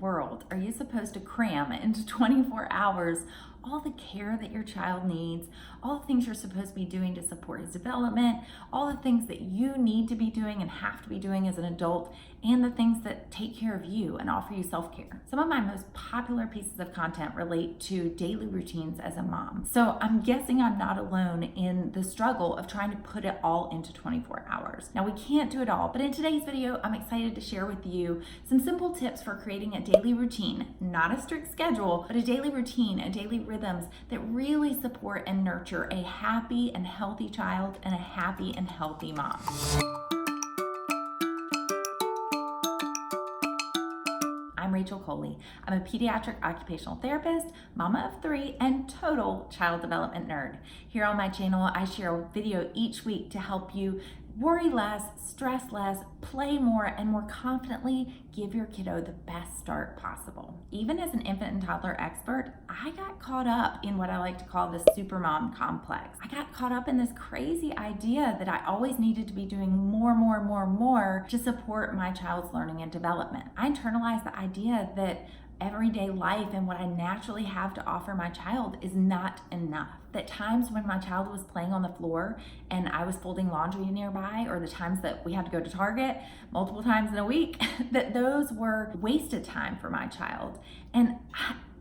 world are you supposed to cram into 24 hours all the care that your child needs, all the things you're supposed to be doing to support his development, all the things that you need to be doing and have to be doing as an adult, and the things that take care of you and offer you self-care? Some of my most popular pieces of content relate to daily routines as a mom. So I'm guessing I'm not alone in the struggle of trying to put it all into 24 hours. Now, we can't do it all, but in today's video, I'm excited to share with you some simple tips for creating a daily routine, not a strict schedule, but a daily routine, a daily rhythms that really support and nurture a happy and healthy child and a happy and healthy mom. I'm Rachel Coley. I'm a pediatric occupational therapist, mama of 3, and total child development nerd. Here on my channel, I share a video each week to help you worry less, stress less, play more, and more confidently give your kiddo the best start possible. Even as an infant and toddler expert, I got caught up in what I like to call the supermom complex. I got caught up in this crazy idea that I always needed to be doing more to support my child's learning and development. I internalized the idea that everyday life and what I naturally have to offer my child is not enough. That times when my child was playing on the floor and I was folding laundry nearby, or the times that we had to go to Target multiple times in a week, that those were wasted time for my child. And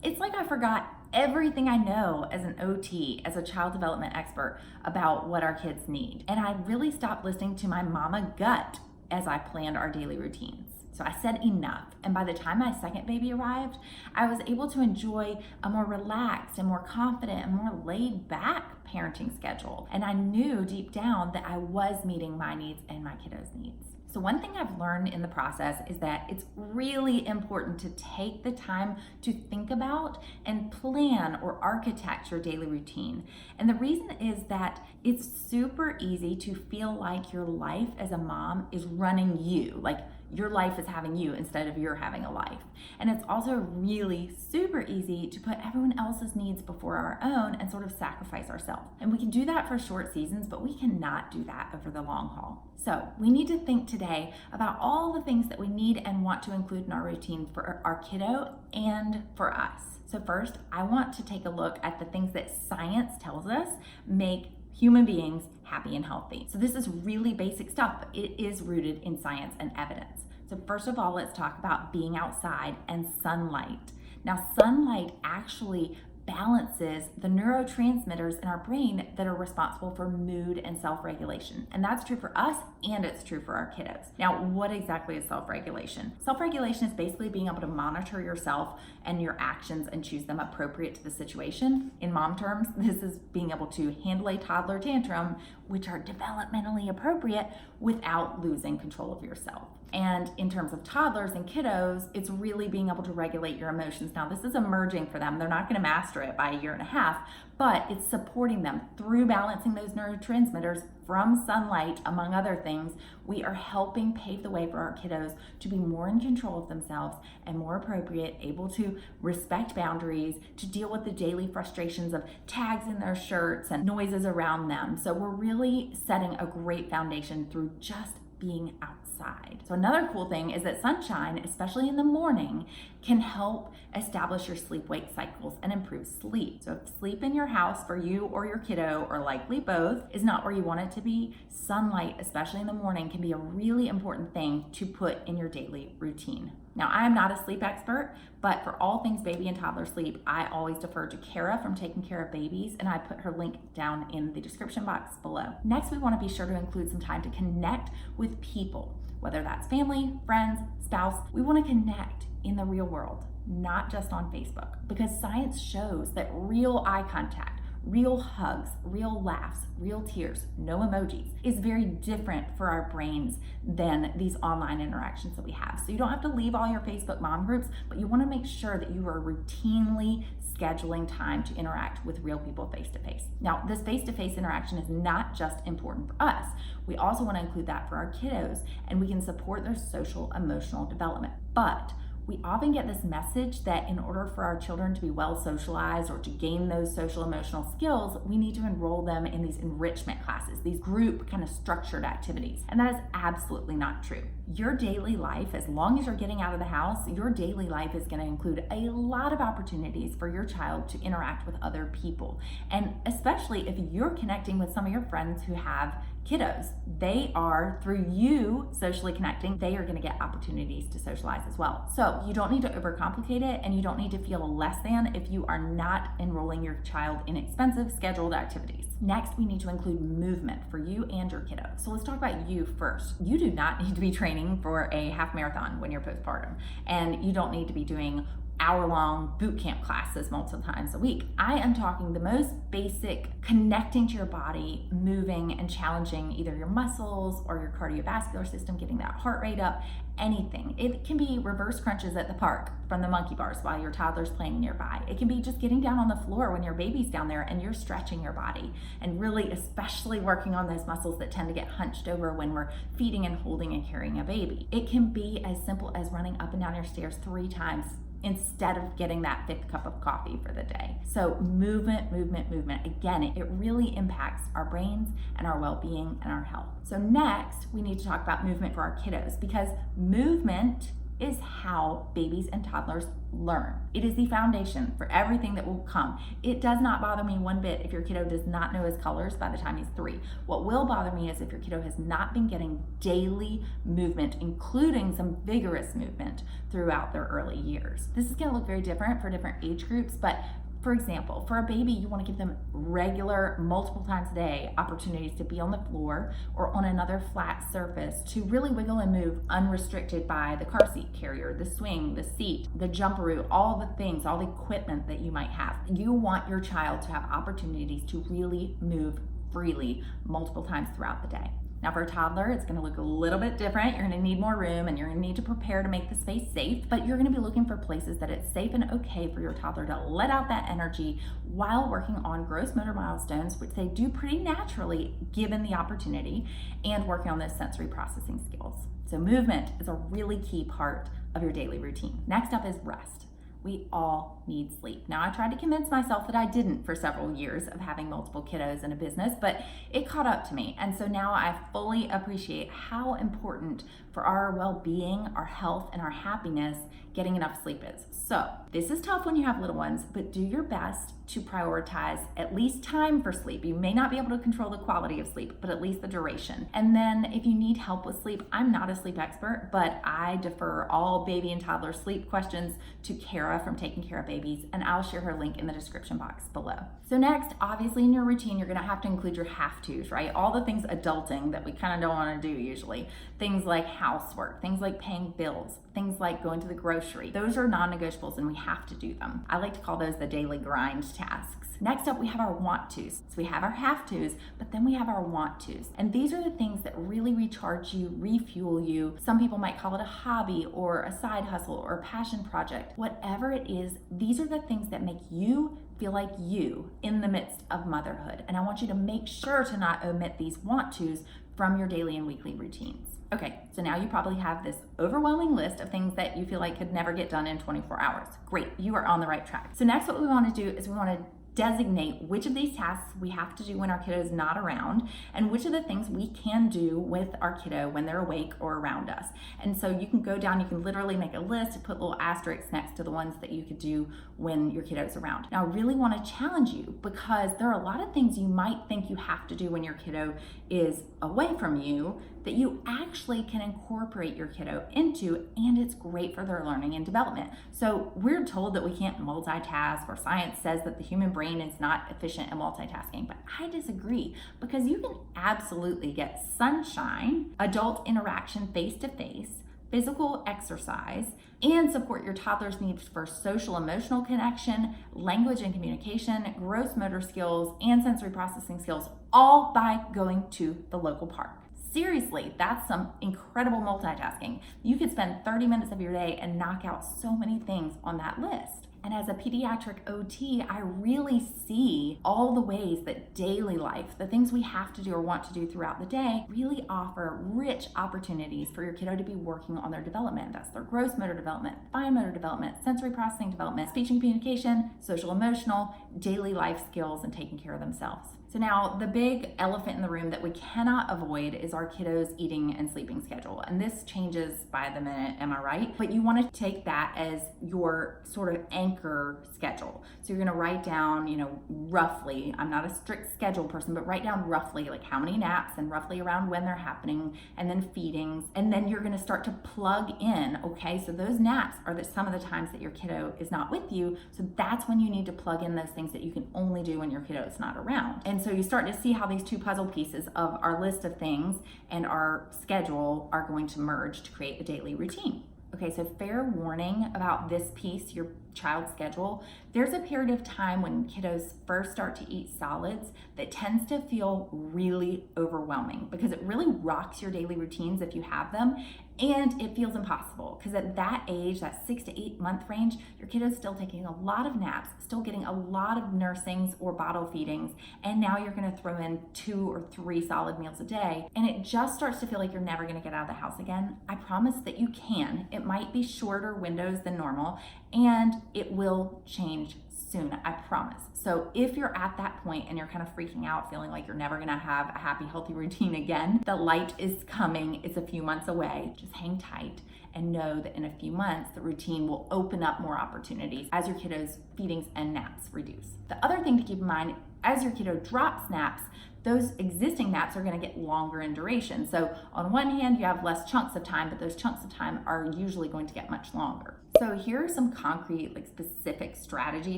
it's like I forgot everything I know as an OT, as a child development expert, about what our kids need. And I really stopped listening to my mama gut as I planned our daily routines. So I said enough. And by the time my second baby arrived, I was able to enjoy a more relaxed and more confident and more laid back parenting schedule. And I knew deep down that I was meeting my needs and my kiddos' needs. So one thing I've learned in the process is that it's really important to take the time to think about and plan or architect your daily routine. And the reason is that it's super easy to feel like your life as a mom is running you, like your life is having you instead of you're having a life. And it's also really super easy to put everyone else's needs before our own and sort of sacrifice ourselves. And we can do that for short seasons, but we cannot do that over the long haul. So we need to think today about all the things that we need and want to include in our routine for our kiddo and for us. So first, I want to take a look at the things that science tells us make human beings happy and healthy. So this is really basic stuff, but it is rooted in science and evidence. So first of all, let's talk about being outside and sunlight. Now, sunlight actually balances the neurotransmitters in our brain that are responsible for mood and self-regulation. And that's true for us and it's true for our kiddos. Now, what exactly is self-regulation? Self-regulation is basically being able to monitor yourself and your actions and choose them appropriate to the situation. In mom terms, this is being able to handle a toddler tantrum, which are developmentally appropriate without losing control of yourself. And in terms of toddlers and kiddos, it's really being able to regulate your emotions. Now, this is emerging for them. They're not going to master it by a year and a half, but it's supporting them through balancing those neurotransmitters from sunlight, among other things. We are helping pave the way for our kiddos to be more in control of themselves and more appropriate, able to respect boundaries, to deal with the daily frustrations of tags in their shirts and noises around them. So we're really setting a great foundation through just being outside. So another cool thing is that sunshine, especially in the morning, can help establish your sleep-wake cycles and improve sleep. So if sleep in your house for you or your kiddo, or likely both, is not where you want it to be, sunlight, especially in the morning, can be a really important thing to put in your daily routine. Now, I'm not a sleep expert, but for all things baby and toddler sleep, I always defer to Kara from Taking Care of Babies, and I put her link down in the description box below. Next, we want to be sure to include some time to connect with people, whether that's family, friends, spouse. We want to connect in the real world, not just on Facebook, because science shows that real eye contact, real hugs, real laughs, real tears, no emojis, is very different for our brains than these online interactions that we have. So you don't have to leave all your Facebook mom groups, but you want to make sure that you are routinely scheduling time to interact with real people face to face. Now, this face-to-face interaction is not just important for us. We also want to include that for our kiddos, and we can support their social emotional development. But we often get this message that in order for our children to be well socialized or to gain those social emotional skills, we need to enroll them in these enrichment classes, these group kind of structured activities. And that is absolutely not true. Your daily life, as long as you're getting out of the house, your daily life is going to include a lot of opportunities for your child to interact with other people. And especially if you're connecting with some of your friends who have kiddos, they are, through you socially connecting, they are going to get opportunities to socialize as well. So you don't need to overcomplicate it, and you don't need to feel less than if you are not enrolling your child in expensive scheduled activities. Next, we need to include movement for you and your kiddo. So let's talk about you first. You do not need to be training for a half marathon when you're postpartum, and you don't need to be doing hour-long boot camp classes multiple times a week. I am talking the most basic, connecting to your body, moving and challenging either your muscles or your cardiovascular system, getting that heart rate up, anything. It can be reverse crunches at the park from the monkey bars while your toddler's playing nearby. It can be just getting down on the floor when your baby's down there and you're stretching your body and really especially working on those muscles that tend to get hunched over when we're feeding and holding and carrying a baby. It can be as simple as running up and down your stairs 3 times instead of getting that 5th cup of coffee for the day. So movement, movement, movement. Again, it really impacts our brains and our well-being and our health. So next, we need to talk about movement for our kiddos, because movement is how babies and toddlers learn. It is the foundation for everything that will come. It does not bother me one bit if your kiddo does not know his colors by the time he's 3. What will bother me is if your kiddo has not been getting daily movement, including some vigorous movement throughout their early years. This is going to look very different for different age groups, but for example, for a baby, you want to give them regular, multiple times a day opportunities to be on the floor or on another flat surface to really wiggle and move unrestricted by the car seat carrier, the swing, the seat, the jumperoo, all the things, all the equipment that you might have. You want your child to have opportunities to really move freely multiple times throughout the day. Now for a toddler, it's gonna look a little bit different. You're gonna need more room and you're gonna need to prepare to make the space safe, but you're gonna be looking for places that it's safe and okay for your toddler to let out that energy while working on gross motor milestones, which they do pretty naturally given the opportunity, and working on those sensory processing skills. So movement is a really key part of your daily routine. Next up is rest. We all need sleep. Now, I tried to convince myself that I didn't for several years of having multiple kiddos in a business, but it caught up to me. And so now I fully appreciate how important for our well-being, our health, and our happiness getting enough sleep is. So this is tough when you have little ones, but do your best to prioritize at least time for sleep. You may not be able to control the quality of sleep, but at least the duration. And then if you need help with sleep, I'm not a sleep expert, but I defer all baby and toddler sleep questions to Kara from Taking Care of Babies, and I'll share her link in the description box below. So next, obviously in your routine, you're gonna have to include your have-tos, right? All the things adulting that we kind of don't wanna do usually. Things like housework, things like paying bills, things like going to the grocery. Those are non-negotiables and we have to do them. I like to call those the daily grind tasks. Next up, we have our want tos. So we have our have tos, but then we have our want tos. And these are the things that really recharge you, refuel you. Some people might call it a hobby or a side hustle or a passion project. Whatever it is, these are the things that make you feel like you in the midst of motherhood. And I want you to make sure to not omit these want tos from your daily and weekly routines. Okay, so now you probably have this overwhelming list of things that you feel like could never get done in 24 hours. Great, you are on the right track. So next what we want to do is we want to designate which of these tasks we have to do when our kiddo is not around and which of the things we can do with our kiddo when they're awake or around us. And so you can go down, you can literally make a list and put little asterisks next to the ones that you could do when your kiddo is around. Now I really want to challenge you because there are a lot of things you might think you have to do when your kiddo is away from you that you actually can incorporate your kiddo into, and it's great for their learning and development. So we're told that we can't multitask, or science says that the human brain is not efficient in multitasking, but I disagree because you can absolutely get sunshine, adult interaction face-to-face, physical exercise, and support your toddler's needs for social emotional connection, language and communication, gross motor skills, and sensory processing skills, all by going to the local park. Seriously, that's some incredible multitasking. You could spend 30 minutes of your day and knock out so many things on that list. And as a pediatric OT, I really see all the ways that daily life, the things we have to do or want to do throughout the day, really offer rich opportunities for your kiddo to be working on their development. That's their gross motor development, fine motor development, sensory processing development, speech and communication, social emotional, daily life skills, and taking care of themselves. So now the big elephant in the room that we cannot avoid is our kiddos' eating and sleeping schedule. And this changes by the minute, am I right? But you want to take that as your sort of anchor schedule. So you're going to write down, roughly, I'm not a strict schedule person, but write down roughly like how many naps and roughly around when they're happening, and then feedings. And then you're going to start to plug in, okay? So those naps are some of the times that your kiddo is not with you. So that's when you need to plug in those things that you can only do when your kiddo is not around. And so you start to see how these two puzzle pieces of our list of things and our schedule are going to merge to create a daily routine. Okay, so fair warning about this piece, your child's schedule. There's a period of time when kiddos first start to eat solids that tends to feel really overwhelming because it really rocks your daily routines if you have them, and it feels impossible because at that age, that 6 to 8 month range, your kiddo's still taking a lot of naps, still getting a lot of nursings or bottle feedings, and now you're going to throw in 2 or 3 solid meals a day, and it just starts to feel like you're never going to get out of the house again. I promise that you can. It might be shorter windows than normal, and it will change soon, I promise. So if you're at that point and you're kind of freaking out, feeling like you're never gonna have a happy, healthy routine again, the light is coming. It's a few months away. Just hang tight and know that in a few months, the routine will open up more opportunities as your kiddo's feedings and naps reduce. The other thing to keep in mind, as your kiddo drops naps, those existing naps are going to get longer in duration. So on one hand, you have less chunks of time, but those chunks of time are usually going to get much longer. So here are some concrete, specific strategy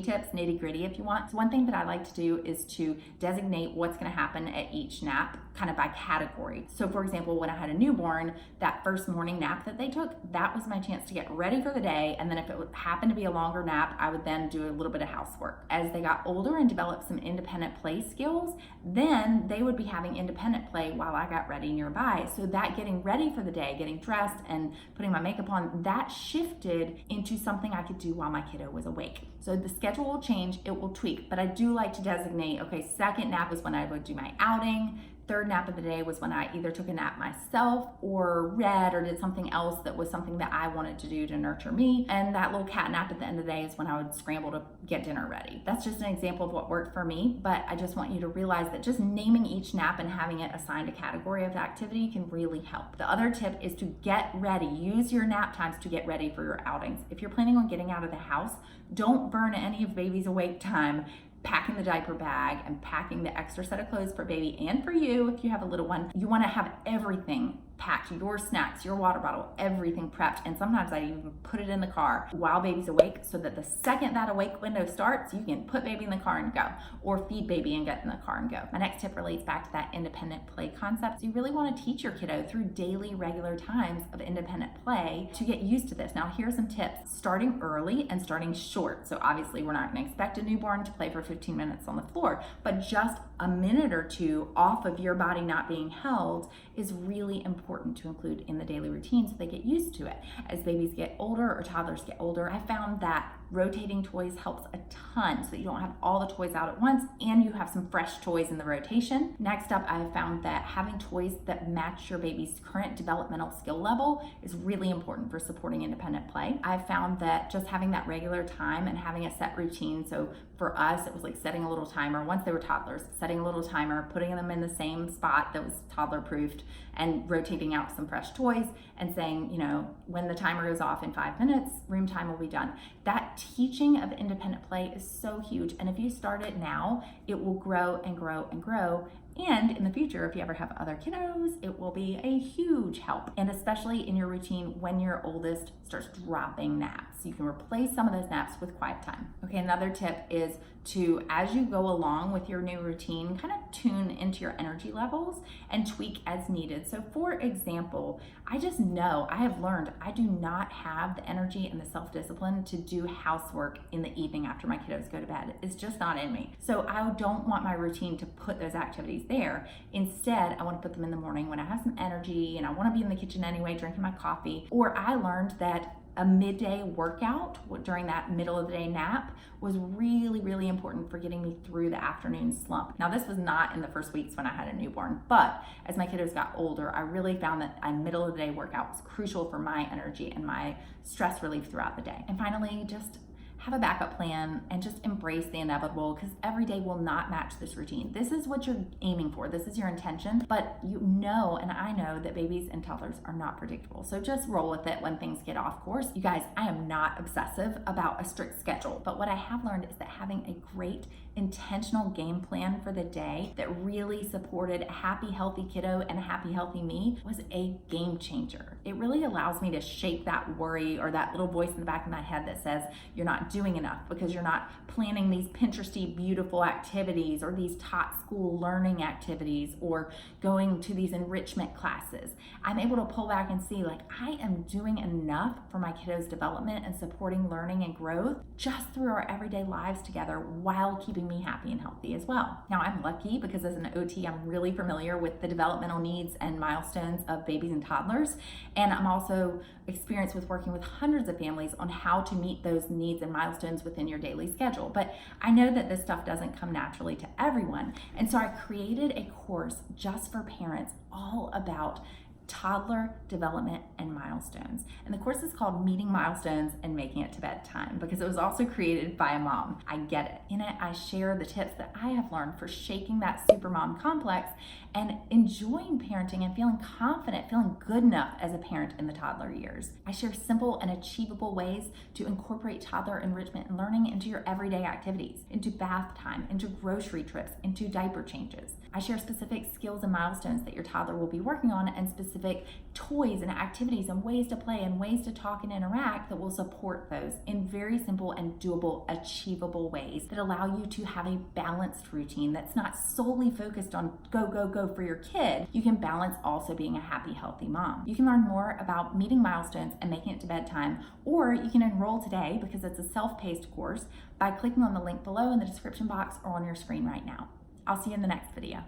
tips, nitty gritty if you want. So one thing that I like to do is to designate what's going to happen at each nap, kind of by category. So for example, when I had a newborn, that first morning nap that they took, that was my chance to get ready for the day. And then if it happened to be a longer nap, I would then do a little bit of housework. As they got older and developed some independent play skills, then they would be having independent play while I got ready nearby. So that getting ready for the day, getting dressed and putting my makeup on, that shifted into something I could do while my kiddo was awake. So the schedule will change, it will tweak, but I do like to designate, okay, second nap is when I would do my outing. Third nap of the day was when I either took a nap myself or read or did something else that was something that I wanted to do to nurture me. And that little cat nap at the end of the day is when I would scramble to get dinner ready. That's just an example of what worked for me, but I just want you to realize that just naming each nap and having it assigned a category of activity can really help. The other tip is to get ready. Use your nap times to get ready for your outings. If you're planning on getting out of the house, don't burn any of baby's awake time packing the diaper bag and packing the extra set of clothes for baby and for you if you have a little one. You want to have everything packed, your snacks, your water bottle, everything prepped. And sometimes I even put it in the car while baby's awake so that the second that awake window starts, you can put baby in the car and go, or feed baby and get in the car and go. My next tip relates back to that independent play concept. So you really want to teach your kiddo through daily, regular times of independent play to get used to this. Now, here's some tips. Starting early and starting short. So obviously we're not going to expect a newborn to play for 15 minutes on the floor, but just a minute or two off of your body not being held is really important to include in the daily routine so they get used to it. As babies get older or toddlers get older, I found that rotating toys helps a ton so that you don't have all the toys out at once and you have some fresh toys in the rotation. Next up, I have found that having toys that match your baby's current developmental skill level is really important for supporting independent play. I've found that just having that regular time and having a set routine, so for us, it was like setting a little timer once they were toddlers, setting a little timer, putting them in the same spot that was toddler proofed and rotating out some fresh toys and saying, when the timer goes off in 5 minutes, room time will be done. That teaching of independent play is so huge. And if you start it now, it will grow and grow and grow. And in the future, if you ever have other kiddos, it will be a huge help. And especially in your routine when your oldest starts dropping naps. You can replace some of those naps with quiet time. Okay, another tip is to, as you go along with your new routine, kind of tune into your energy levels and tweak as needed. So for example, I just know, I have learned I do not have the energy and the self-discipline to do housework in the evening after my kiddos go to bed. It's just not in me. So I don't want my routine to put those activities there. Instead, I want to put them in the morning when I have some energy and I want to be in the kitchen anyway, drinking my coffee. Or I learned that A midday workout during that middle of the day nap was really, really important for getting me through the afternoon slump. Now, this was not in the first weeks when I had a newborn, but as my kiddos got older, I really found that a middle of the day workout was crucial for my energy and my stress relief throughout the day. And finally, just have a backup plan and just embrace the inevitable, because every day will not match this routine. This is what you're aiming for. This is your intention, but you know, and I know that babies and toddlers are not predictable. So just roll with it when things get off course. You guys, I am not obsessive about a strict schedule, but what I have learned is that having a great intentional game plan for the day that really supported a happy, healthy kiddo and a happy, healthy me was a game changer. It really allows me to shake that worry or that little voice in the back of my head that says you're not doing enough because you're not planning these Pinteresty beautiful activities or these top school learning activities or going to these enrichment classes. I'm able to pull back and see, like, I am doing enough for my kiddos' development and supporting learning and growth just through our everyday lives together while keeping me happy and healthy as well. Now, I'm lucky because as an OT, I'm really familiar with the developmental needs and milestones of babies and toddlers. And I'm also experienced with working with hundreds of families on how to meet those needs and milestones within your daily schedule. But I know that this stuff doesn't come naturally to everyone. And so I created a course just for parents all about toddler development and milestones. And the course is called Meeting Milestones and Making It to Bedtime because it was also created by a mom. I get it. In it, I share the tips that I have learned for shaking that supermom complex and enjoying parenting and feeling confident, feeling good enough as a parent in the toddler years. I share simple and achievable ways to incorporate toddler enrichment and learning into your everyday activities, into bath time, into grocery trips, into diaper changes. I share specific skills and milestones that your toddler will be working on and specific toys and activities and ways to play and ways to talk and interact that will support those in very simple and doable, achievable ways that allow you to have a balanced routine that's not solely focused on go, go, go for your kid. You can balance also being a happy, healthy mom. You can learn more about meeting milestones and making it to bedtime, or you can enroll today because it's a self-paced course by clicking on the link below in the description box or on your screen right now. I'll see you in the next video.